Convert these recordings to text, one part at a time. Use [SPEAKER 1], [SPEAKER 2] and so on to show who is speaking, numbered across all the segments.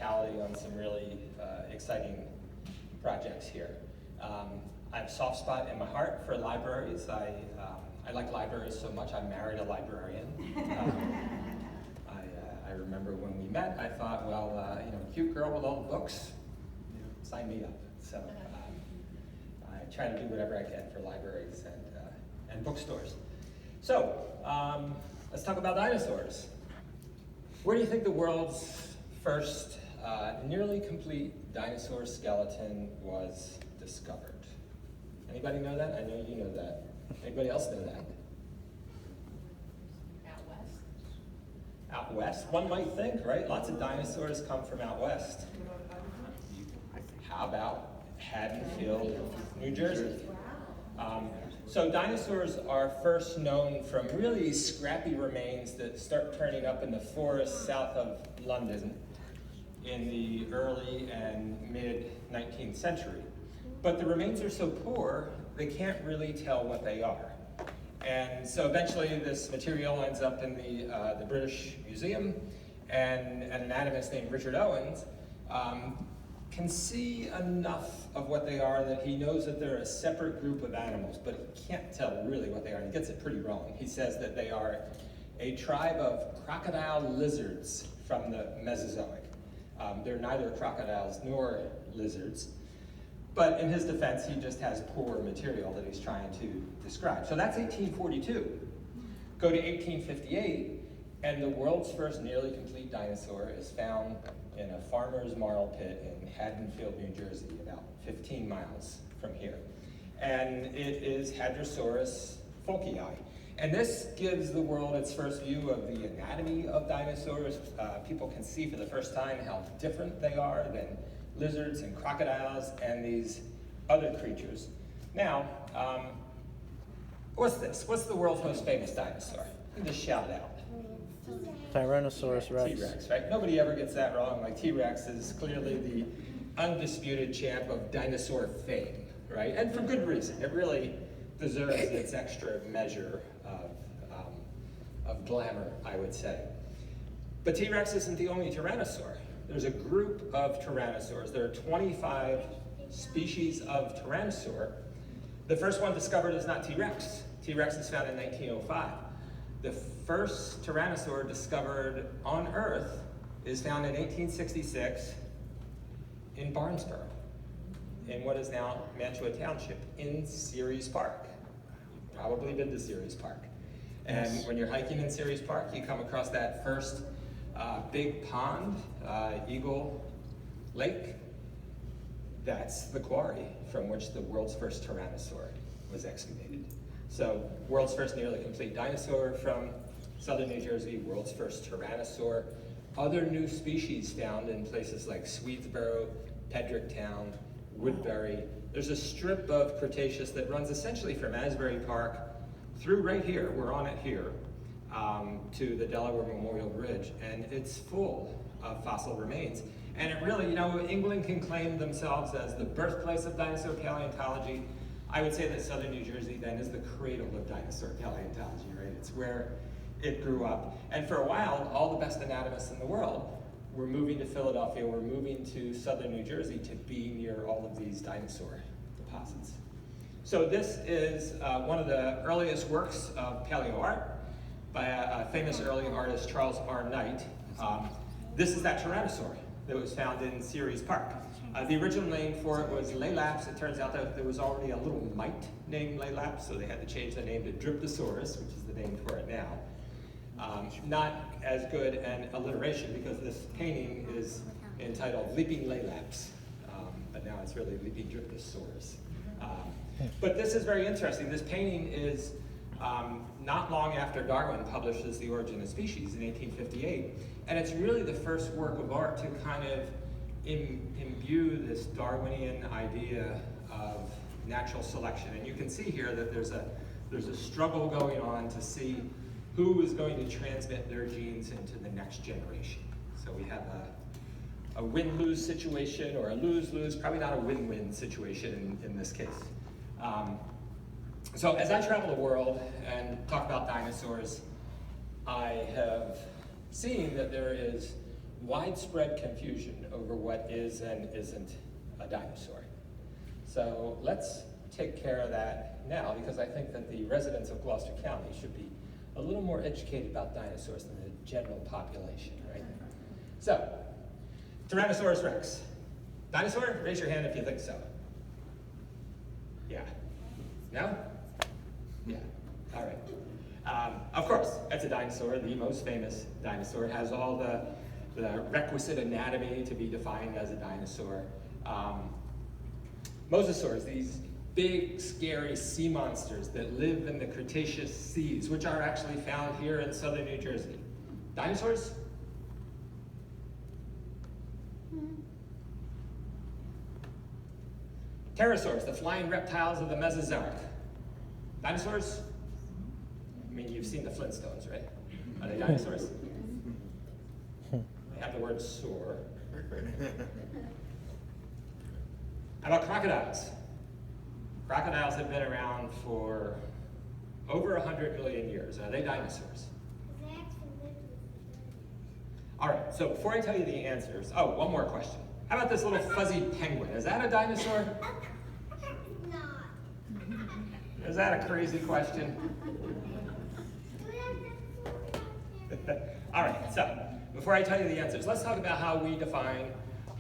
[SPEAKER 1] mentality on some really exciting projects here. I have a soft spot in my heart for libraries. I like libraries so much, I married a librarian. I remember when we met, I thought, well, cute girl with all the books, sign me up. So I try to do whatever I can for libraries and bookstores. So let's talk about dinosaurs. Where do you think the world's first nearly complete dinosaur skeleton was discovered? Anybody know that? I know you know that. Anybody else know that?
[SPEAKER 2] Out west.
[SPEAKER 1] Out west? One might think, right? Lots of dinosaurs come from out west. How about Haddonfield, New Jersey? So dinosaurs are first known from really scrappy remains that start turning up in the forest south of London in the early and mid-19th century. But the remains are so poor, they can't really tell what they are. And so eventually this material ends up in the British Museum, and an anatomist named Richard Owens can see enough of what they are that he knows that they're a separate group of animals, but he can't tell really what they are, and he gets it pretty wrong. He says that they are a tribe of crocodile lizards from the Mesozoic. They're neither crocodiles nor lizards, but in his defense, he just has poor material that he's trying to describe. So that's 1842. Go to 1858, and the world's first nearly complete dinosaur is found in a farmer's marl pit in Haddonfield, New Jersey, about 15 miles from here. And it is Hadrosaurus folkii. And this gives the world its first view of the anatomy of dinosaurs. People can see for the first time how different they are than lizards and crocodiles and these other creatures. Now, what's this? What's the world's most famous dinosaur? You can just shout it out.
[SPEAKER 3] Tyrannosaurus Rex.
[SPEAKER 1] T-Rex, right? Nobody ever gets that wrong. Like T-Rex is clearly the undisputed champ of dinosaur fame, right? And for good reason. It really deserves its extra measure of glamour, I would say. But T-Rex isn't the only tyrannosaur. There's a group of tyrannosaurs. There are 25 species of tyrannosaur. The first one discovered is not T-Rex. T-Rex is found in 1905. The first tyrannosaur discovered on Earth is found in 1866 in Barnesboro, in what is now Mantua Township, in Ceres Park. You've probably been to Ceres Park. And when you're hiking in Ceres Park, you come across that first big pond, Eagle Lake. That's the quarry from which the world's first tyrannosaur was excavated. So, world's first nearly complete dinosaur from southern New Jersey, world's first tyrannosaur. Other new species found in places like Swedesboro, Pedricktown, Woodbury. There's a strip of Cretaceous that runs essentially from Asbury Park through right here, we're on it here, to the Delaware Memorial Bridge, and it's full of fossil remains. And it really, England can claim themselves as the birthplace of dinosaur paleontology. I would say that southern New Jersey then is the cradle of dinosaur paleontology, right? It's where it grew up. And for a while, all the best anatomists in the world were moving to Philadelphia, were moving to southern New Jersey to be near all of these dinosaur deposits. So this is one of the earliest works of paleo art by a famous early artist, Charles R. Knight. This is that tyrannosaur that was found in Ceres Park. The original name for it was Laelaps. It turns out that there was already a little mite named Laelaps, so they had to change the name to Dryptosaurus, which is the name for it now. Not as good an alliteration because this painting is entitled Leaping Laelaps, but now it's really Leaping Dryptosaurus. But this is very interesting. This painting is not long after Darwin publishes The Origin of Species in 1858, and it's really the first work of art to kind of imbue this Darwinian idea of natural selection. And you can see here that there's a struggle going on to see who is going to transmit their genes into the next generation. So we have a win-lose situation, or a lose-lose, probably not a win-win situation in this case. So as I travel the world and talk about dinosaurs, I have seen that there is widespread confusion over what is and isn't a dinosaur. So let's take care of that now, because I think that the residents of Gloucester County should be a little more educated about dinosaurs than the general population, right? So, Tyrannosaurus rex. Dinosaur? Raise your hand if you think so. Yeah. No? Yeah. All right. Of course, it's a dinosaur, the most famous dinosaur. It has all the requisite anatomy to be defined as a dinosaur. Mosasaurs, these big, scary sea monsters that live in the Cretaceous seas, which are actually found here in southern New Jersey. Dinosaurs? Pterosaurs, the flying reptiles of the Mesozoic. Dinosaurs? I mean, you've seen the Flintstones, right? Are they dinosaurs? They have the word "saur." How about crocodiles? Crocodiles have been around for over 100 million years. Are they dinosaurs? All right, so before I tell you the answers, one more question. How about this little fuzzy penguin? Is that a dinosaur? Is that a crazy question? All right, so before I tell you the answers, let's talk about how we define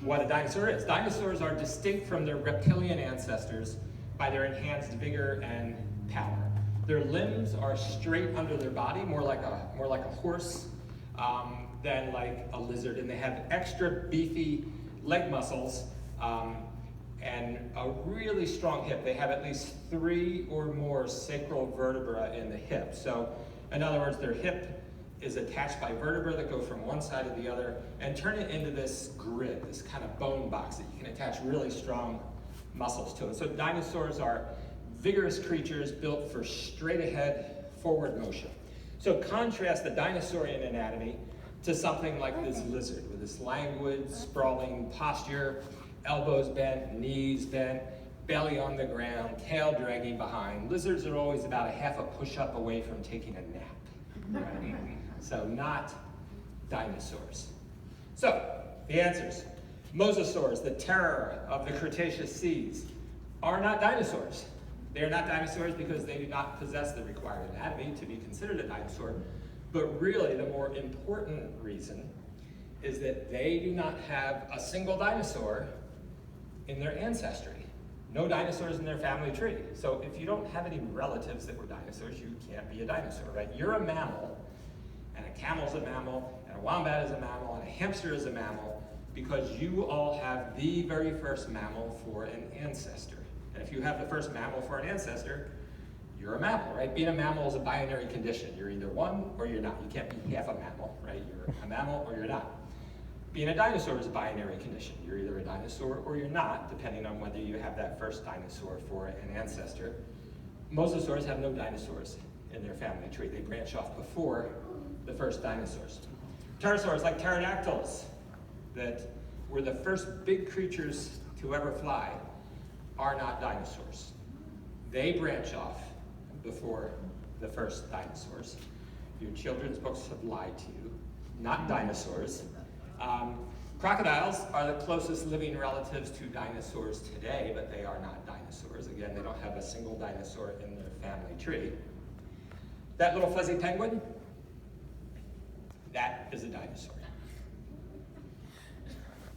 [SPEAKER 1] what a dinosaur is. Dinosaurs are distinct from their reptilian ancestors by their enhanced vigor and power. Their limbs are straight under their body, more like a horse than like a lizard, and they have extra beefy leg muscles and a really strong hip. They have at least 3 or more sacral vertebrae in the hip. So, in other words, their hip is attached by vertebrae that go from one side to the other and turn it into this grid, this kind of bone box that you can attach really strong muscles to it. So dinosaurs are vigorous creatures built for straight ahead forward motion. So contrast the dinosaurian anatomy to something like this lizard with this languid, sprawling posture, elbows bent, knees bent, belly on the ground, tail dragging behind. Lizards are always about a half a push-up away from taking a nap. Right? So not dinosaurs. So, the answers. Mosasaurs, the terror of the Cretaceous seas, are not dinosaurs. They are not dinosaurs because they do not possess the required anatomy to be considered a dinosaur. But really, the more important reason is that they do not have a single dinosaur in their ancestry. No dinosaurs in their family tree. So if you don't have any relatives that were dinosaurs, you can't be a dinosaur, right? You're a mammal, and a camel's a mammal, and a wombat is a mammal, and a hamster is a mammal, because you all have the very first mammal for an ancestor. And if you have the first mammal for an ancestor, you're a mammal, right? Being a mammal is a binary condition. You're either one or you're not. You can't be half a mammal, right? You're a mammal or you're not. Being a dinosaur is a binary condition. You're either a dinosaur or you're not, depending on whether you have that first dinosaur for an ancestor. Mosasaurs have no dinosaurs in their family tree. They branch off before the first dinosaurs. Pterosaurs, like pterodactyls, that were the first big creatures to ever fly, are not dinosaurs. They branch off before the first dinosaurs. Your children's books have lied to you. Not dinosaurs. Crocodiles are the closest living relatives to dinosaurs today, but they are not dinosaurs. Again, they don't have a single dinosaur in their family tree. That little fuzzy penguin, that is a dinosaur.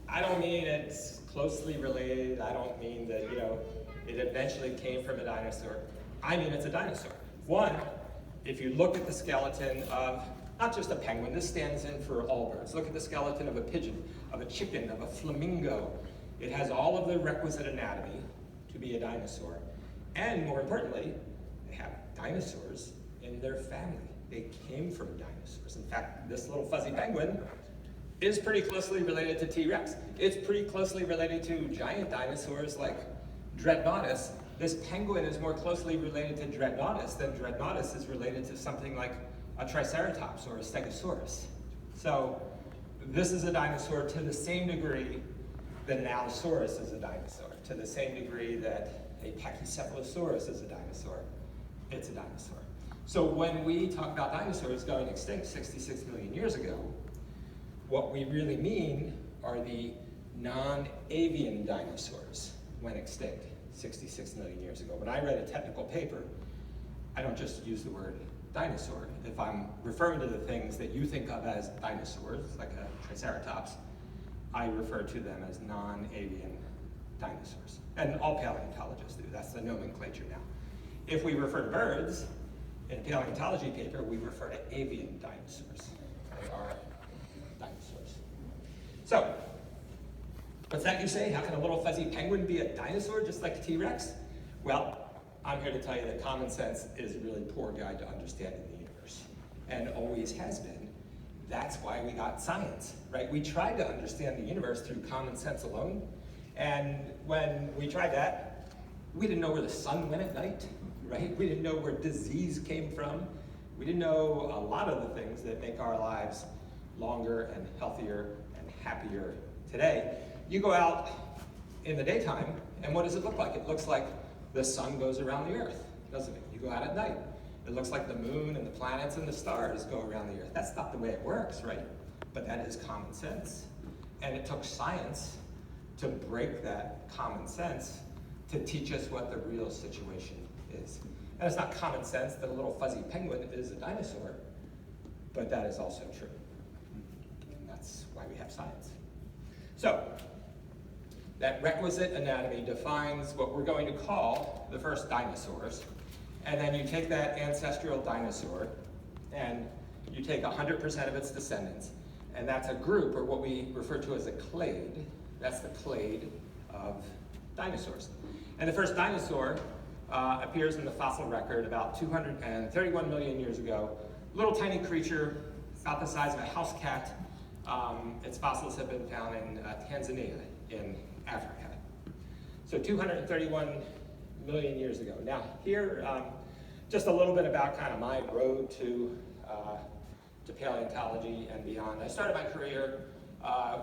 [SPEAKER 1] I don't mean it's closely related. I don't mean that, it eventually came from a dinosaur. I mean it's a dinosaur. One, if you look at the skeleton of not just a penguin, this stands in for all birds. Look at the skeleton of a pigeon, of a chicken, of a flamingo. It has all of the requisite anatomy to be a dinosaur. And more importantly, they have dinosaurs in their family. They came from dinosaurs. In fact, this little fuzzy penguin is pretty closely related to T-Rex. It's pretty closely related to giant dinosaurs like Dreadnoughtus. This penguin is more closely related to Dreadnoughtus than Dreadnoughtus is related to something like a Triceratops or a Stegosaurus. So this is a dinosaur to the same degree that an Allosaurus is a dinosaur, to the same degree that a Pachycephalosaurus is a dinosaur. It's a dinosaur. So when we talk about dinosaurs going extinct 66 million years ago, What we really mean are the non-avian dinosaurs went extinct 66 million years ago. When I read a technical paper, I don't just use the word dinosaur. If I'm referring to the things that you think of as dinosaurs, like a triceratops, I refer to them as non-avian dinosaurs. And all paleontologists do, that's the nomenclature now. If we refer to birds, in a paleontology paper, we refer to avian dinosaurs. They are dinosaurs. So, what's that you say? How can a little fuzzy penguin be a dinosaur just like a T-Rex? Well, I'm here to tell you that common sense is a really poor guide to understanding the universe, and always has been. That's why we got science, right? We tried to understand the universe through common sense alone, and when we tried that, we didn't know where the sun went at night, right? We didn't know where disease came from. We didn't know a lot of the things that make our lives longer and healthier and happier today. You go out in the daytime, and what does it look like? It looks like the sun goes around the earth, doesn't it? You go out at night. It looks like the moon and the planets and the stars go around the earth. That's not the way it works, right? But that is common sense. And it took science to break that common sense to teach us what the real situation is. And it's not common sense that a little fuzzy penguin is a dinosaur, but that is also true. And that's why we have science. So, that requisite anatomy defines what we're going to call the first dinosaurs. And then you take that ancestral dinosaur and you take 100% of its descendants. And that's a group, or what we refer to as a clade. That's the clade of dinosaurs. And the first dinosaur appears in the fossil record about 231 million years ago. Little tiny creature, about the size of a house cat. Its fossils have been found in Tanzania, in Africa. So 231 million years ago. Now here, just a little bit about kind of my road to paleontology and beyond. I started my career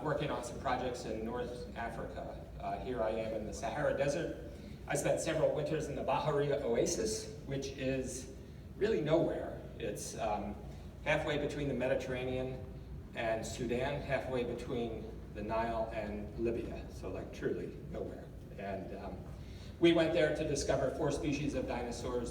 [SPEAKER 1] working on some projects in North Africa. Here I am in the Sahara Desert. I spent several winters in the Bahariya Oasis, which is really nowhere. It's halfway between the Mediterranean and Sudan, halfway between the Nile and Libya, so like truly nowhere. And we went there to discover 4 species of dinosaurs